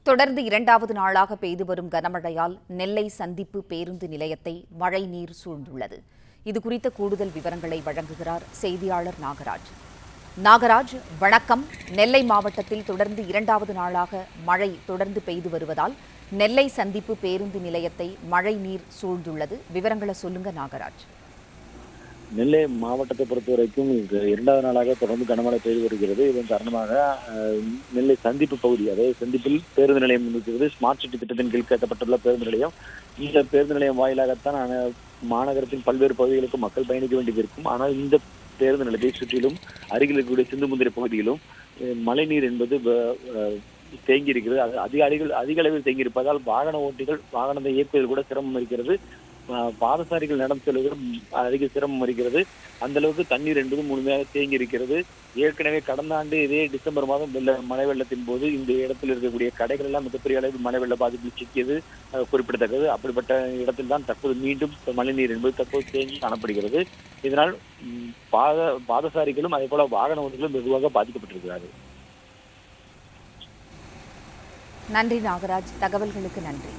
தொடர்ந்து இரண்டாவது நாளாக பெய்து வரும் கனமழையால் நெல்லை சந்திப்பு பேருந்து நிலையத்தை மழை நீர் சூழ்ந்துள்ளது. இதுகுறித்த கூடுதல் விவரங்களை வழங்குகிறார் செய்தியாளர் நாகராஜ். நாகராஜ், வணக்கம். நெல்லை மாவட்டத்தில் தொடர்ந்து இரண்டாவது நாளாக மழை தொடர்ந்து பெய்து வருவதால் நெல்லை சந்திப்பு பேருந்து நிலையத்தை மழை நீர் சூழ்ந்துள்ளது. விவரங்களை சொல்லுங்க நாகராஜ். நெல்லை மாவட்டத்தை பொறுத்த வரைக்கும் இரண்டாவது நாளாக தொடர்ந்து கனமழை பெய்து வருகிறது. இதன் காரணமாக நெல்லை சந்திப்பு பகுதி, அதாவது சந்திப்பில் பேருந்து நிலையம் இருக்கிறது. ஸ்மார்ட் சிட்டி திட்டத்தின் கீழ் கட்டப்பட்டுள்ள பேருந்து நிலையம். இந்த பேருந்து நிலையம் வாயிலாகத்தான் மாநகரத்தின் பல்வேறு பகுதிகளுக்கு மக்கள் பயணிக்க வேண்டியது இருக்கும். ஆனால் இந்த பேருந்து நிலையத்தை சுற்றிலும் அருகில் இருக்கக்கூடிய சிந்துமுந்திரி பகுதியிலும் மழைநீர் என்பது தேங்கி இருக்கிறது. அது அதிக அளவில் தேங்கி இருப்பதால் வாகன ஓட்டிகள் வாகனத்தை இயக்குவதில் கூட சிரமம் இருக்கிறது. பாதசாரிகள் நடந்து செல்வதிலும் அதிக சிரமம் வருகிறது. அந்த அளவுக்கு தண்ணீர் என்பது முழுமையாக தேங்கி இருக்கிறது. ஏற்கனவே கடந்த ஆண்டு இதே டிசம்பர் மாதம் மழை வெள்ளத்தின் போது இந்த இடத்தில் இருக்கக்கூடிய கடைகள் எல்லாம் மிகப்பெரிய அளவில் மழை வெள்ள பாதிப்பில் சிக்கியது குறிப்பிடத்தக்கது. அப்படிப்பட்ட இடத்தில் தான் தற்போது மீண்டும் மழைநீர் என்பது தற்போது தேங்கி காணப்படுகிறது. இதனால் பாதசாரிகளும் அதே போல வாகன ஓட்டிகளும் வெகுவாக பாதிக்கப்பட்டிருக்கிறார்கள். நன்றி நாகராஜ், தகவல்களுக்கு நன்றி.